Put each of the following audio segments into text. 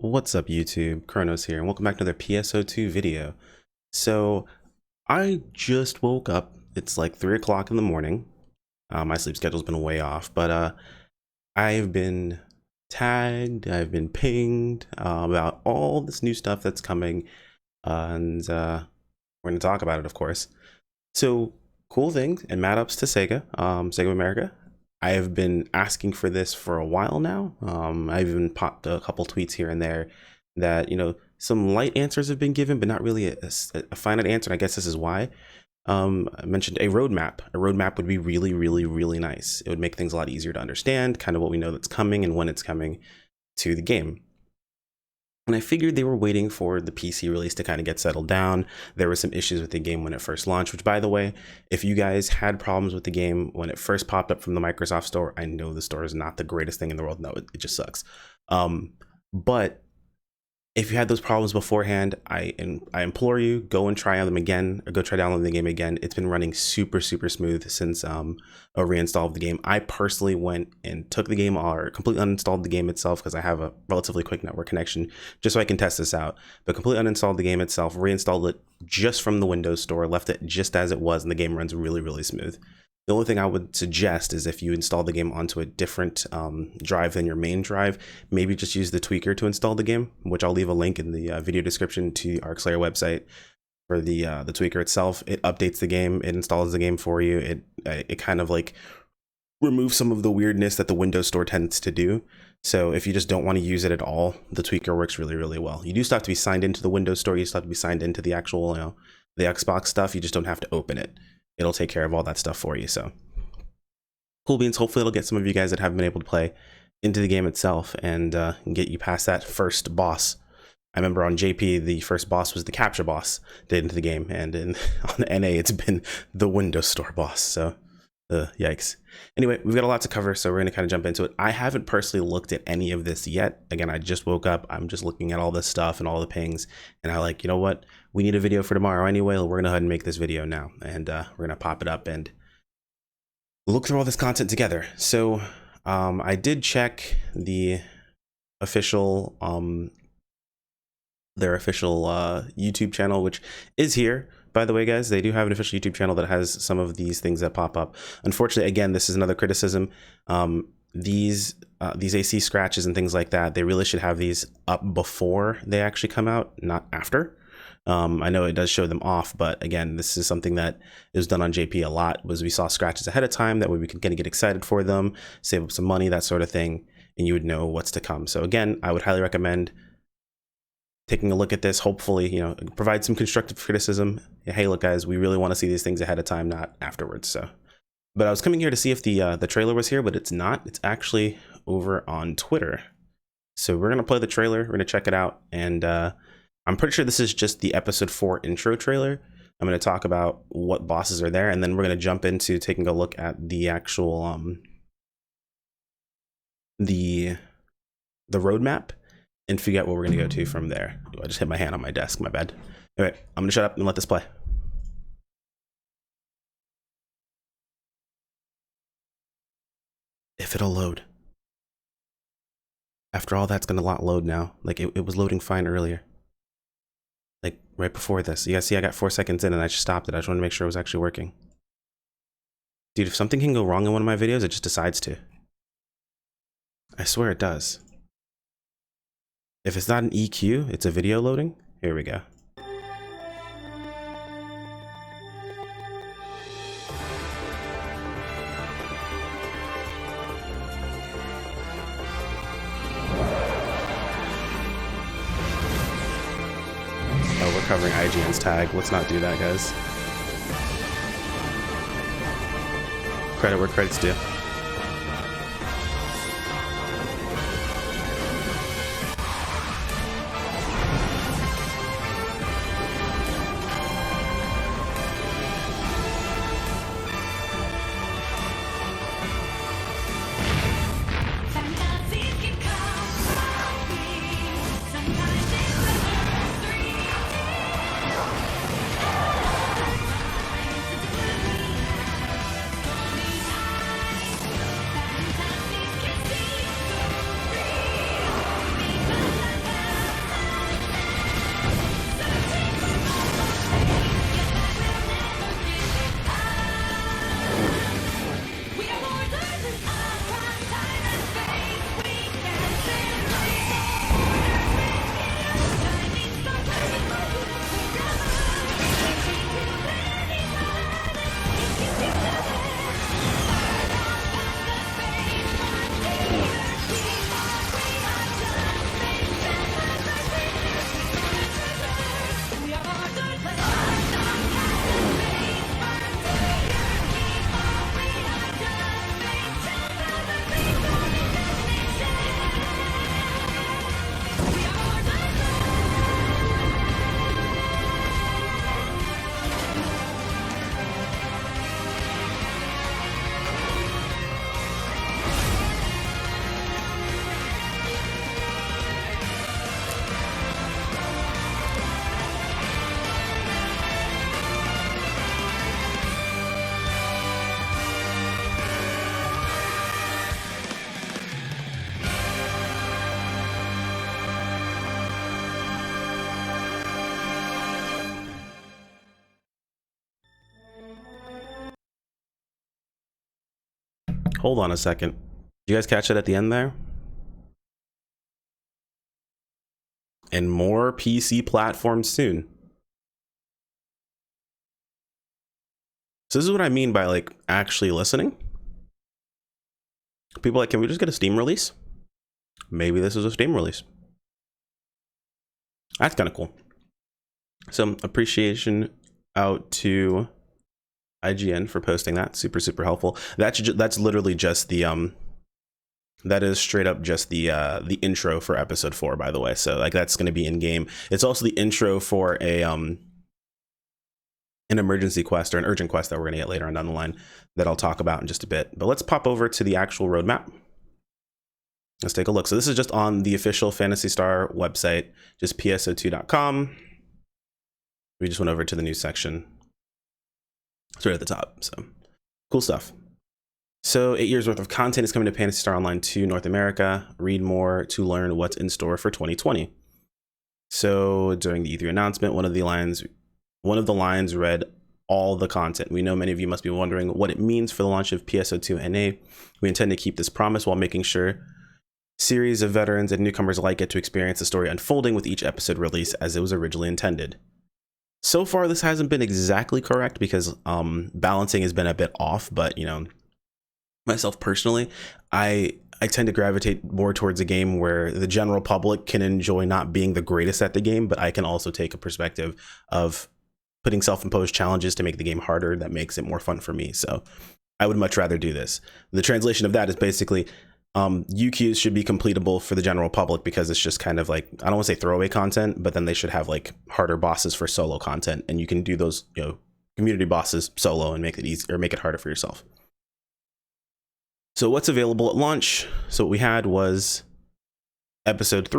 What's up YouTube, Chronos here, and welcome back to another PSO2 video. So, I just woke up, it's like 3 o'clock in the morning. My sleep schedule's been way off, but I've been tagged, I've been pinged about all this new stuff that's coming, and we're going to talk about it, of course. So, cool thing, and mad ups to SEGA, SEGA of America. I have been asking for this for a while now. I've even popped a couple tweets here and there that, some light answers have been given, but not really a finite answer. And I guess this is why. I mentioned a roadmap. A roadmap would be really, really, really nice. It would make things a lot easier to understand, kind of what we know that's coming and when it's coming to the game. And I figured they were waiting for the PC release to kind of get settled down. There were some issues with the game when it first launched, which, by the way, if you guys had problems with the game when it first popped up from the Microsoft Store, I know the store is not the greatest thing in the world. No, it just sucks. But if you had those problems beforehand, I implore you, go and try them again, or go try downloading the game again. It's been running super, super smooth since a reinstall of the game. I personally went and took the game or completely uninstalled the game itself because I have a relatively quick network connection just so I can test this out. But completely uninstalled the game itself, reinstalled it just from the Windows Store, left it just as it was, and the game runs really, really smooth. The only thing I would suggest is if you install the game onto a different drive than your main drive, maybe just use the tweaker to install the game, which I'll leave a link in the video description to the ArcSlayer website for the tweaker itself. It updates the game, it installs the game for you. It kind of like removes some of the weirdness that the Windows Store tends to do. So if you just don't want to use it at all, the tweaker works really, really well. You do still have to be signed into the Windows Store. You still have to be signed into the actual, the Xbox stuff. You just don't have to open it. It'll take care of all that stuff for you. So cool beans. Hopefully it'll get some of you guys that haven't been able to play into the game itself and get you past that first boss. I remember on JP, the first boss was the capture boss to get into the game, and on NA, it's been the Windows Store boss. So yikes. Anyway, we've got a lot to cover, so we're going to kind of jump into it. I haven't personally looked at any of this yet. Again, I just woke up. I'm just looking at all this stuff and all the pings, and I'm like, you know what? We need a video for tomorrow anyway. We're going to go ahead and make this video now, and we're going to pop it up and look through all this content together. So I did check the official, their official YouTube channel, which is here. By the way, guys, they do have an official YouTube channel that has some of these things that pop up. Unfortunately, again, this is another criticism. These AC scratches and things like that, they really should have these up before they actually come out, not after. I know it does show them off, but again, this is something that was done on JP a lot, was we saw scratches ahead of time. That way we can kind of get excited for them, save up some money, that sort of thing, and you would know what's to come. So again, I would highly recommend taking a look at this. Hopefully, provide some constructive criticism. Hey, look, guys, we really want to see these things ahead of time, not afterwards. So, but I was coming here to see if the trailer was here, but it's not. It's actually over on Twitter. So we're gonna play the trailer. We're gonna check it out, and I'm pretty sure this is just the episode 4 intro trailer. I'm gonna talk about what bosses are there, and then we're gonna jump into taking a look at the actual the roadmap, and figure out what we're going to go to from there. I just hit my hand on my desk, my bad. All right, I'm going to shut up and let this play. If it'll load. After all, that's going to not load now. Like, it was loading fine earlier. Like, right before this. You guys see I got 4 seconds in and I just stopped it. I just wanted to make sure it was actually working. Dude, if something can go wrong in one of my videos, it just decides to. I swear it does. If it's not an EQ, it's a video loading. Here we go. Oh, we're covering IGN's tag. Let's not do that, guys. Credit where credit's due. Hold on a second. Did you guys catch it at the end there? And more PC platforms soon. So this is what I mean by like actually listening. People are like, can we just get a Steam release? Maybe this is a Steam release. That's kind of cool. Some appreciation out to IGN for posting that. Super helpful. That's literally just the that is straight up just the intro for episode 4, by the way. So like that's going to be in game. It's also the intro for a an emergency quest or an urgent quest that we're going to get later on down the line that I'll talk about in just a bit. But let's pop over to the actual roadmap. Let's take a look. So this is just on the official Phantasy Star website, just PSO2.com. We just went over to the news section. It's right at the top. So cool stuff. So 8 years worth of content is coming to Phantasy Star Online 2 North America. Read more to learn what's in store for 2020. So during the E3 announcement, one of the lines read all the content. We know many of you must be wondering what it means for the launch of PSO2 NA. We intend to keep this promise while making sure series of veterans and newcomers alike get to experience the story unfolding with each episode release as it was originally intended. So far, this hasn't been exactly correct because balancing has been a bit off, but you know, myself personally, I tend to gravitate more towards a game where the general public can enjoy not being the greatest at the game, but I can also take a perspective of putting self-imposed challenges to make the game harder that makes it more fun for me. So I would much rather do this. The translation of that is basically UQs should be completable for the general public because it's just kind of like, I don't want to say throwaway content, but then they should have like harder bosses for solo content, and you can do those, you know, community bosses solo and make it easy or make it harder for yourself. So what's available at launch? So what we had was episode 1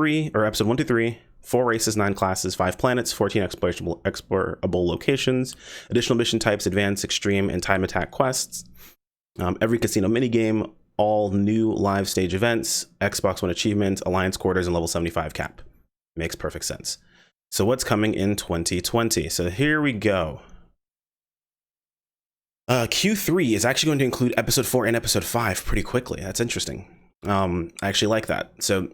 through 3, 4 races, 9 classes, 5 planets, 14 explorable locations, additional mission types, advanced, extreme, and time attack quests, every casino minigame, all new live stage events, Xbox One achievements, Alliance quarters, and level 75 cap. Makes perfect sense. So what's coming in 2020? So here we go. Q3 is actually going to include episode 4 and episode 5 pretty quickly. That's interesting. I actually like that. So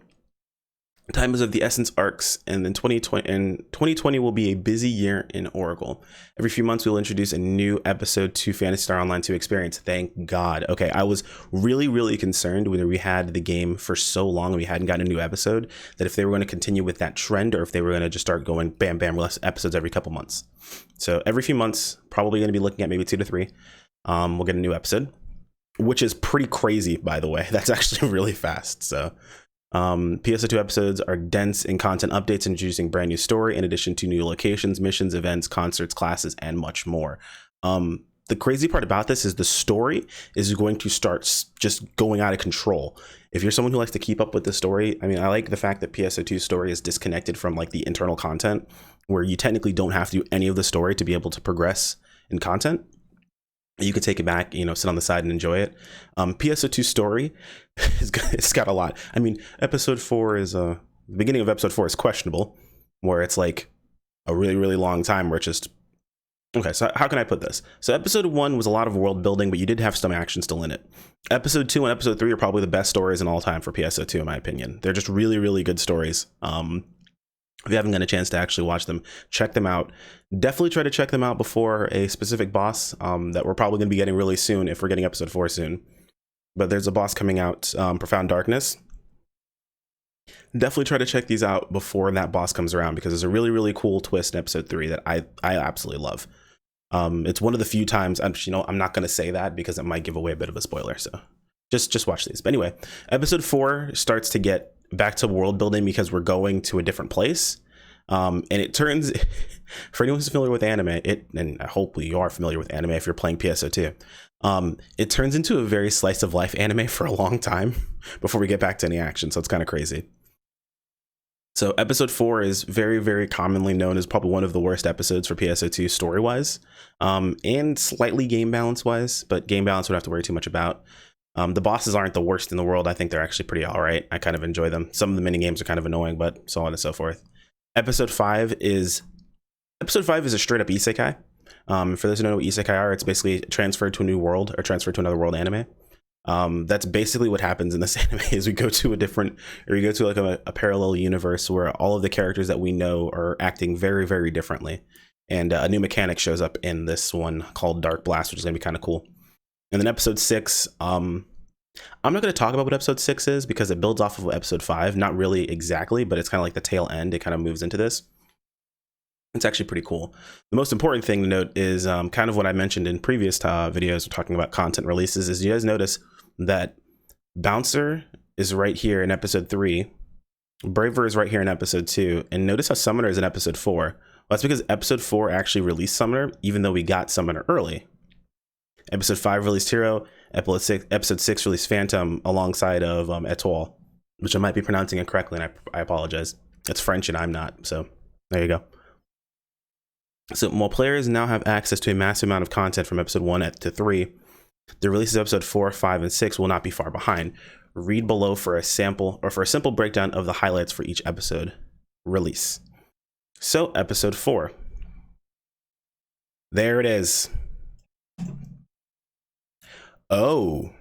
time is of the essence arcs, and then 2020 will be a busy year in Oracle. Every few months, we'll introduce a new episode to Phantasy Star Online 2 experience. Thank God. Okay, I was really concerned when we had the game for so long and we hadn't gotten a new episode, that if they were going to continue with that trend or if they were going to just start going bam, less episodes every couple months. So every few months, probably going to be looking at maybe 2 to 3. We'll get a new episode, which is pretty crazy, by the way. That's actually really fast. So PSO2 episodes are dense in content updates, introducing brand new story in addition to new locations, missions, events, concerts, classes, and much more. The crazy part about this is the story is going to start just going out of control. If you're someone who likes to keep up with the story, I mean, I like the fact that PSO2's story is disconnected from like the internal content, where you technically don't have to do any of the story to be able to progress in content. You could take it back, you know, sit on the side and enjoy it. PSO2 story, it's got a lot. I mean, episode 4 is, the beginning of episode 4 is questionable, where it's like a really long time where it's just, okay, so how can I put this? So episode 1 was a lot of world building, but you did have some action still in it. Episode 2 and episode 3 are probably the best stories in all time for PSO2, in my opinion. They're just really good stories. If you haven't got a chance to actually watch them, check them out. Definitely try to check them out before a specific boss that we're probably going to be getting really soon if we're getting episode 4 soon. But there's a boss coming out, Profound Darkness. Definitely try to check these out before that boss comes around, because there's a really cool twist in episode 3 that I absolutely love. It's one of the few times, I'm not going to say that because it might give away a bit of a spoiler. So just watch these. But anyway, episode 4 starts to get back to world building because we're going to a different place. And it turns, for anyone who's familiar with anime, and hopefully you are familiar with anime if you're playing PSO2, it turns into a very slice of life anime for a long time before we get back to any action. So it's kind of crazy. So episode 4 is very commonly known as probably one of the worst episodes for PSO2 story-wise, and slightly game balance-wise, but game balance we don't have to worry too much about. The bosses aren't the worst in the world. I think they're actually pretty all right. I kind of enjoy them. Some of the mini games are kind of annoying, but so on and so forth. Episode 5 is a straight up isekai. For those who don't know what isekai are, it's basically transferred to a new world or transferred to another world anime. That's basically what happens in this anime is we go to a different, or you go to like a parallel universe where all of the characters that we know are acting very, very differently. And a new mechanic shows up in this one called Dark Blast, which is going to be kind of cool. And then episode 6, I'm not going to talk about what episode 6 is because it builds off of episode 5. Not really exactly, but it's kind of like the tail end. It kind of moves into this. It's actually pretty cool. The most important thing to note is kind of what I mentioned in previous videos talking about content releases is you guys notice that Bouncer is right here in episode 3. Braver is right here in episode 2. And notice how Summoner is in episode 4. Well, that's because episode 4 actually released Summoner, even though we got Summoner early. Episode 5 released Hero. Episode 6 released Phantom alongside of Etoile, which I might be pronouncing incorrectly, and I apologize. It's French and I'm not, so there you go. So while players now have access to a massive amount of content from episode 1 to 3, the releases of episode 4, 5, and 6 will not be far behind. Read below for a sample or for a simple breakdown of the highlights for each episode release. So episode 4. There it is. Oh.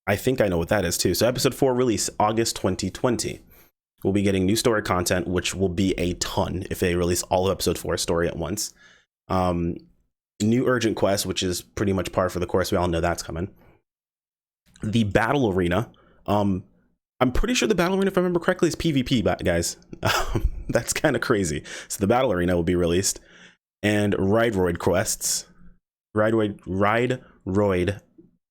I think I know what that is too. So episode 4 release August 2020. We'll be getting new story content, which will be a ton if they release all of episode 4 story at once. New urgent quest, which is pretty much par for the course. We all know that's coming. The battle arena. I'm pretty sure the battle arena, if I remember correctly, is PvP, guys. That's kind of crazy. So the battle arena will be released. And Ride Roid quests. Ride Roid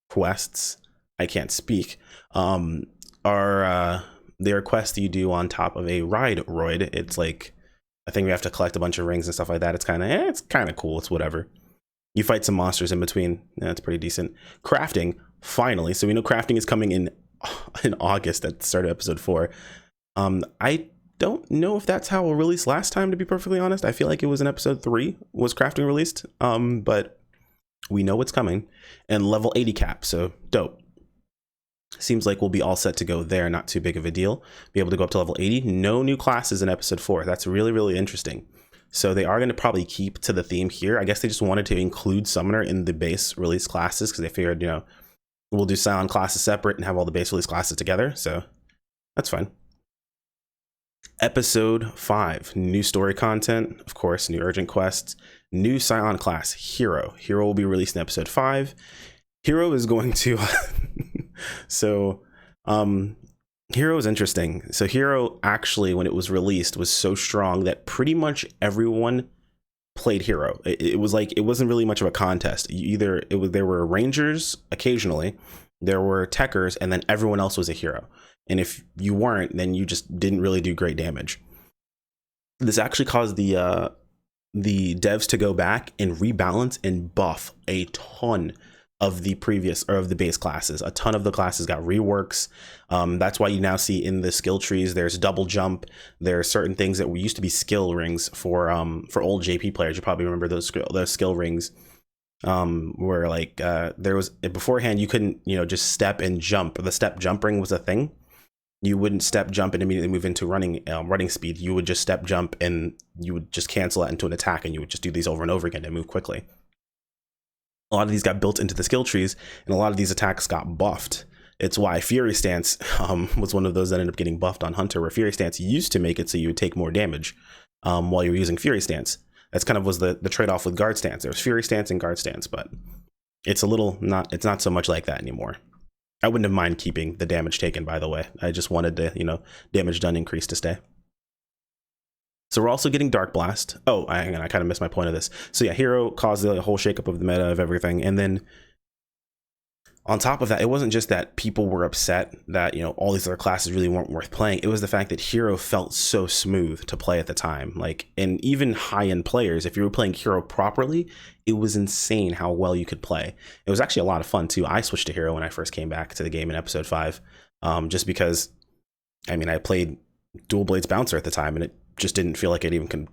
quests. I can't speak. They are quests you do on top of a Ride Roid. It's like, I think we have to collect a bunch of rings and stuff like that. It's kind of cool. It's whatever. You fight some monsters in between. Yeah, it's pretty decent. Crafting, finally. So we know crafting is coming in August at the start of episode 4. I don't know if that's how it released last time, to be perfectly honest. I feel like it was in episode 3 was crafting released. But we know it's coming. And level 80 cap, so dope. Seems like we'll be all set to go there. Not too big of a deal. Be able to go up to level 80. No new classes in episode 4. That's really, really interesting. So they are going to probably keep to the theme here. I guess they just wanted to include Summoner in the base release classes because they figured, you know, we'll do Scion classes separate and have all the base release classes together. So that's fine. Episode 5. New story content. Of course, new urgent quests. New Scion class, Hero. Hero will be released in episode 5. Hero is going to... Hero is interesting. So Hero actually, when it was released, was so strong that pretty much everyone played Hero. It was like, it wasn't really much of a contest. There were Rangers occasionally, there were Techers, and then everyone else was a hero. And if you weren't, then you just didn't really do great damage. This actually caused the devs to go back and rebalance and buff a ton of the previous or of the base classes. A ton of the classes got reworks. That's why you now see in the skill trees there's double jump. There are certain things that used to be skill rings for old JP players. You probably remember those skill rings, where like there was beforehand you couldn't, you know, just step and jump. The step jump ring was a thing. You wouldn't step jump and immediately move into running speed. You would just step jump and you would just cancel that into an attack, and you would just do these over and over again and move quickly. A lot of these got built into the skill trees, and a lot of these attacks got buffed. It's why Fury Stance was one of those that ended up getting buffed on Hunter, where Fury Stance used to make it so you would take more damage while you were using Fury Stance. That's kind of was the trade-off with Guard Stance. There was Fury Stance and Guard Stance, but it's not so much like that anymore. I wouldn't have mind keeping the damage taken, by the way. I just wanted to, you know, damage done increase to stay. So we're also getting Dark Blast. Oh, I kind of missed my point of this. So yeah, Hero caused the whole shakeup of the meta of everything. And then on top of that, it wasn't just that people were upset that, you know, all these other classes really weren't worth playing. It was the fact that Hero felt so smooth to play at the time. Like, and even high-end players, if you were playing Hero properly, it was insane how well you could play. It was actually a lot of fun too. I switched to Hero when I first came back to the game in episode 5, just because, I mean, I played Dual Blades Bouncer at the time, and it just didn't feel like it even can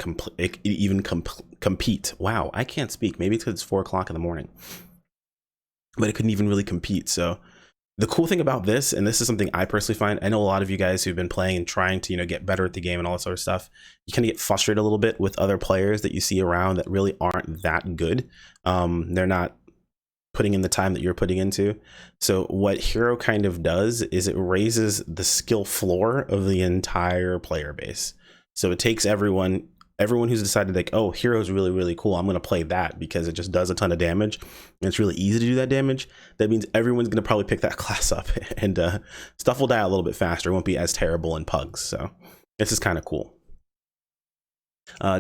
compete. Wow, I can't speak. Maybe it's because it's 4 o'clock in the morning, but it couldn't even really compete. So the cool thing about this, and this is something I personally find, I know a lot of you guys who've been playing and trying to, you know, get better at the game and all that sort of stuff, you kind of get frustrated a little bit with other players that you see around that really aren't that good. They're not putting in the time that you're putting into. So what Hero kind of does is it raises the skill floor of the entire player base. So it takes everyone who's decided like, oh, Hero is really, really cool, I'm going to play that because it just does a ton of damage and it's really easy to do that damage. That means everyone's going to probably pick that class up, and stuff will die a little bit faster. It won't be as terrible in pugs. So this is kind of cool.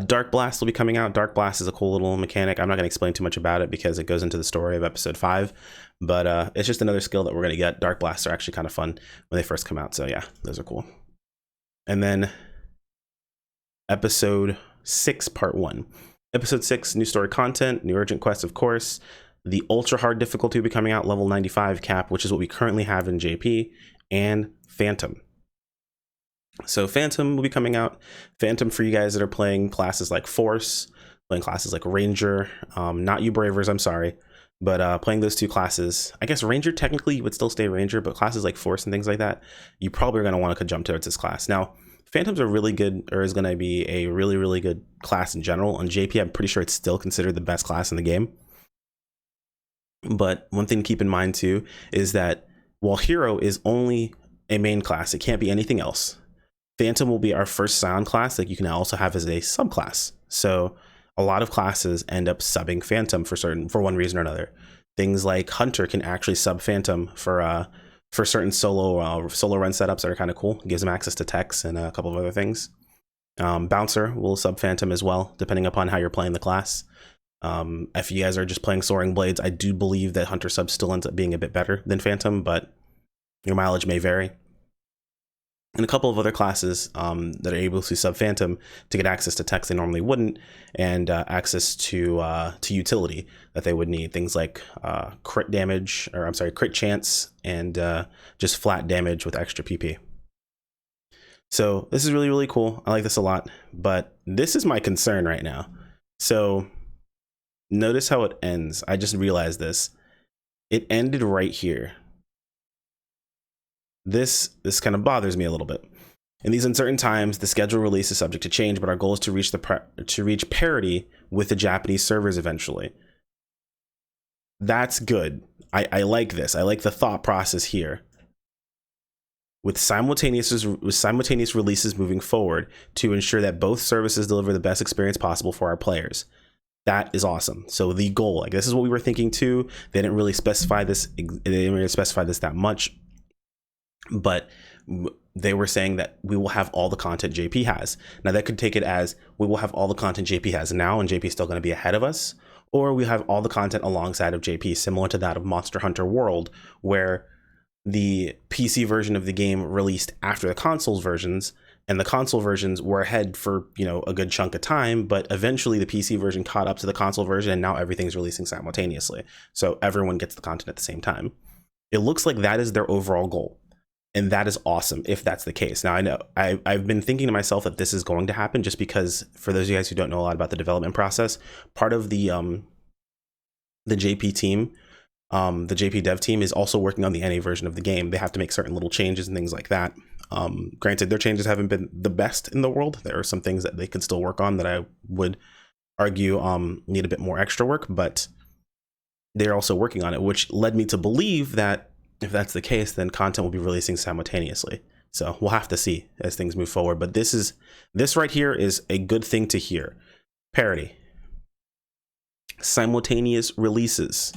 Dark Blast will be coming out. Dark Blast is a cool little mechanic. I'm not going to explain too much about it because it goes into the story of episode 5, but it's just another skill that we're going to get. Dark Blasts are actually kind of fun when they first come out, so yeah, those are cool. And then episode 6 part 1. Episode 6, new story content, new urgent quests, of course. The ultra hard difficulty will be coming out, level 95 cap, which is what we currently have in JP, and Phantom. So Phantom will be coming out. Phantom for you guys that are playing classes like Force, playing classes like Ranger, not you Bravers, I'm sorry, but playing those two classes. I guess Ranger, technically you would still stay Ranger, but classes like Force and things like that, you probably are going to want to jump towards this class. Now, Phantoms are really good, or is going to be a really, really good class in general. On JP, I'm pretty sure it's still considered the best class in the game. But one thing to keep in mind too is that while Hero is only a main class, it can't be anything else. Phantom will be our first Scion class that you can also have as a subclass. So a lot of classes end up subbing Phantom for one reason or another. Things like Hunter can actually sub Phantom for certain solo run setups that are kind of cool. It gives them access to techs and a couple of other things. Bouncer will sub Phantom as well, depending upon how you're playing the class. If you guys are just playing Soaring Blades, I do believe that Hunter sub still ends up being a bit better than Phantom, but your mileage may vary. And a couple of other classes that are able to sub Phantom to get access to techs they normally wouldn't, and access to utility that they would need. Things like crit chance, and just flat damage with extra PP. So this is really, really cool. I like this a lot, but this is my concern right now. So notice how it ends. I just realized this. It ended right here. This kind of bothers me a little bit. In these uncertain times, the schedule release is subject to change, but our goal is to reach parity with the Japanese servers eventually. That's good. I like this. I like the thought process here. With simultaneous releases moving forward to ensure that both services deliver the best experience possible for our players. That is awesome. So the goal, like this is what we were thinking too. They didn't really specify this. They didn't really specify this that much. But they were saying that we will have all the content JP has. Now that could take it as we will have all the content JP has now and JP is still going to be ahead of us, or we have all the content alongside of JP, similar to that of Monster Hunter World, where the PC version of the game released after the consoles versions, and the console versions were ahead for, you know, a good chunk of time, but eventually the PC version caught up to the console version, and now everything's releasing simultaneously. So everyone gets the content at the same time. It looks like that is their overall goal. And that is awesome if that's the case. Now, I know I've been thinking to myself that this is going to happen just because, for those of you guys who don't know a lot about the development process, part of the JP team, the JP dev team is also working on the NA version of the game. They have to make certain little changes and things like that. Granted, their changes haven't been the best in the world. There are some things that they could still work on that I would argue need a bit more extra work, but they're also working on it, which led me to believe that if that's the case, then content will be releasing simultaneously. So we'll have to see as things move forward. But this right here is a good thing to hear. Parity. Simultaneous releases.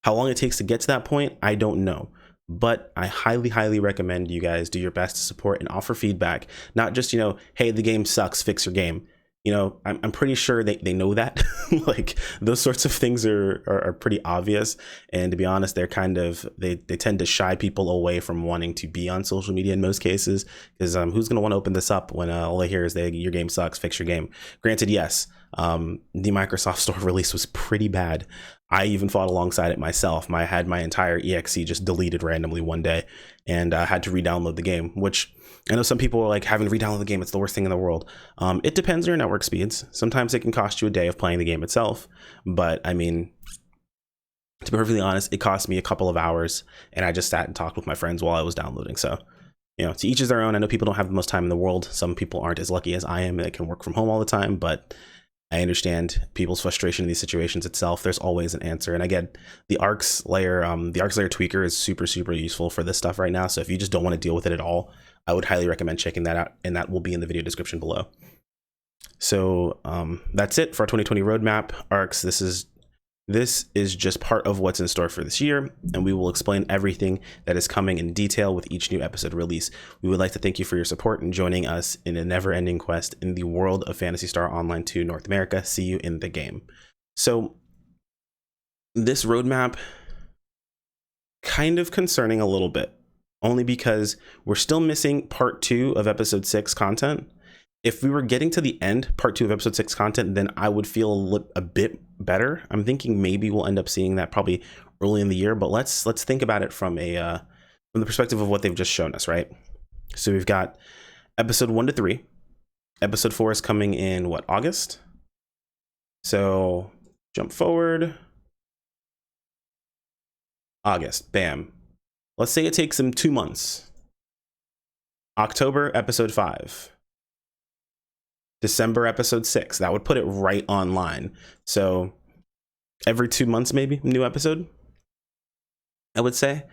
How long it takes to get to that point, I don't know. But I highly, highly recommend you guys do your best to support and offer feedback. Not just, you know, hey, the game sucks, fix your game. You know, I'm pretty sure they know that. Like those sorts of things are pretty obvious. And to be honest, they're kind of, they tend to shy people away from wanting to be on social media in most cases. Because who's going to want to open this up when all I hear is your game sucks, fix your game. Granted, yes, the Microsoft Store release was pretty bad. I even fought alongside it myself. I had my entire exe just deleted randomly one day, and I had to re-download the game, which I know some people are like, having to re-download the game, it's the worst thing in the world. It depends on your network speeds. Sometimes it can cost you a day of playing the game itself, but I mean, to be perfectly honest, it cost me a couple of hours, and I just sat and talked with my friends while I was downloading. So, you know, to each is their own. I know people don't have the most time in the world. Some people aren't as lucky as I am. They can work from home all the time, but I understand people's frustration in these situations itself. There's always an answer. And again, the ARCS layer tweaker is super, super useful for this stuff right now. So if you just don't want to deal with it at all, I would highly recommend checking that out. And that will be in the video description below. So that's it for our 2020 roadmap. ARCS, this is just part of what's in store for this year, and we will explain everything that is coming in detail with each new episode release. We would like to thank you for your support and joining us in a never-ending quest in the world of Phantasy Star Online 2 North America. See you in the game. So this roadmap, kind of concerning a little bit, only because we're still missing part 2 of episode 6 content. If we were getting to the end, part 2 of episode 6 content, then I would feel a bit better. I'm thinking maybe we'll end up seeing that probably early in the year, but let's think about it from the perspective of what they've just shown us, right? So we've got episode 1 to 3. Episode 4 is coming in what, August? So jump forward. August, bam. Let's say it takes them 2 months. October, episode 5. December, episode 6. That would put it right online. So every 2 months, maybe new episode, I would say.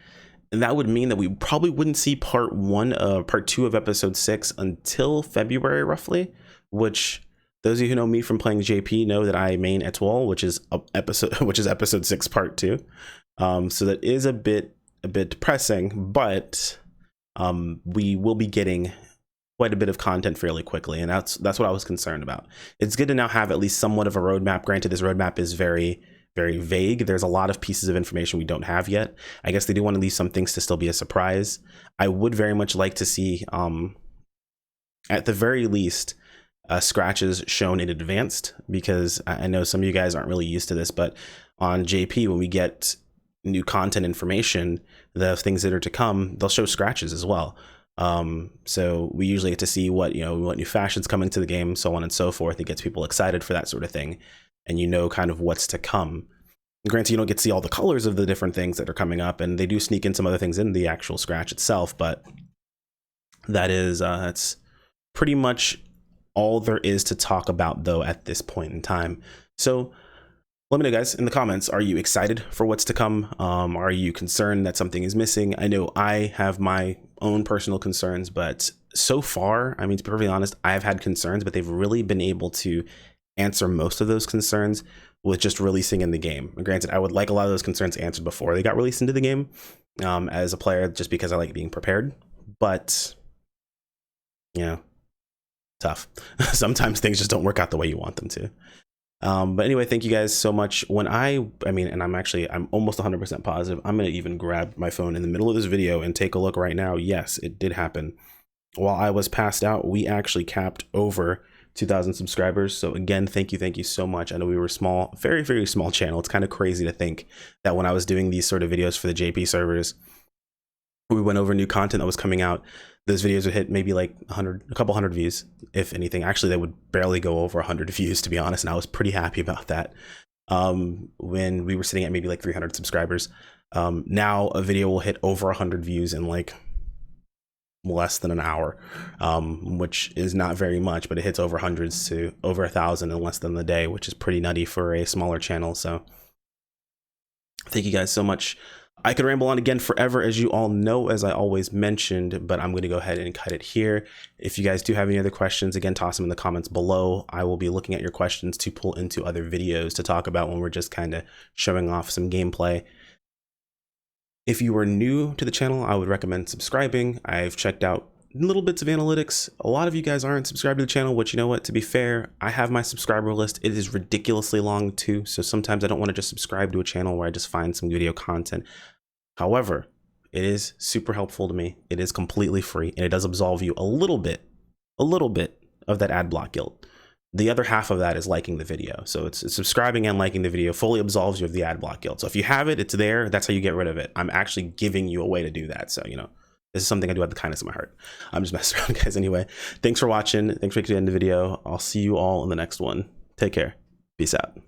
And that would mean that we probably wouldn't see part 2 of episode 6 until February, roughly, which those of you who know me from playing JP know that I main Etoile, which is episode 6, part 2. So that is a bit depressing, but we will be getting quite a bit of content fairly quickly, and that's what I was concerned about. It's good to now have at least somewhat of a roadmap. Granted, this roadmap is very, very vague. There's a lot of pieces of information we don't have yet. I guess they do want to leave some things to still be a surprise. I would very much like to see, at the very least, scratches shown in advanced, because I know some of you guys aren't really used to this, but on JP, when we get new content information, the things that are to come, they'll show scratches as well. So we usually get to see what new fashions coming to the game, so on and so forth. It gets people excited for that sort of thing, and kind of what's to come. Granted, you don't get to see all the colors of the different things that are coming up, and they do sneak in some other things in the actual scratch itself, but that's pretty much all there is to talk about though at this point in time. So let me know, guys, in the comments, are you excited for what's to come? Are you concerned that something is missing? I know I have my own personal concerns, but so far, I mean, to be perfectly honest, I've had concerns, but they've really been able to answer most of those concerns with just releasing in the game. And granted, I would like a lot of those concerns answered before they got released into the game, as a player, just because I like being prepared. But, tough. Sometimes things just don't work out the way you want them to. But anyway, thank you guys so much. And I'm almost 100% positive. I'm going to even grab my phone in the middle of this video and take a look right now. Yes, it did happen. While I was passed out, we actually capped over 2,000 subscribers. So again, thank you so much. I know we were small, very, very small channel. It's kind of crazy to think that when I was doing these sort of videos for the JP servers, we went over new content that was coming out, those videos would hit maybe like a couple hundred views, if anything. Actually, they would barely go over 100 views, to be honest, and I was pretty happy about that. When we were sitting at maybe like 300 subscribers, now a video will hit over 100 views in like less than an hour, which is not very much, but it hits over hundreds to over 1,000 in less than the day, which is pretty nutty for a smaller channel. So thank you guys so much. I could ramble on again forever, as you all know, as I always mentioned, but I'm going to go ahead and cut it here. If you guys do have any other questions, again, toss them in the comments below. I will be looking at your questions to pull into other videos to talk about when we're just kind of showing off some gameplay. If you are new to the channel, I would recommend subscribing. I've checked out little bits of analytics. A lot of you guys aren't subscribed to the channel, which, you know what, to be fair, I have my subscriber list. It is ridiculously long too, so sometimes I don't want to just subscribe to a channel where I just find some video content. However, it is super helpful to me. It is completely free, and it does absolve you a little bit of that ad block guilt. The other half of that is liking the video. So it's subscribing and liking the video fully absolves you of the ad block guilt. So if you have it, it's there. That's how you get rid of it. I'm actually giving you a way to do that. So, this is something I do out of the kindness of my heart. I'm just messing around, guys. Anyway, thanks for watching. Thanks for making it to the end of the video. I'll see you all in the next one. Take care. Peace out.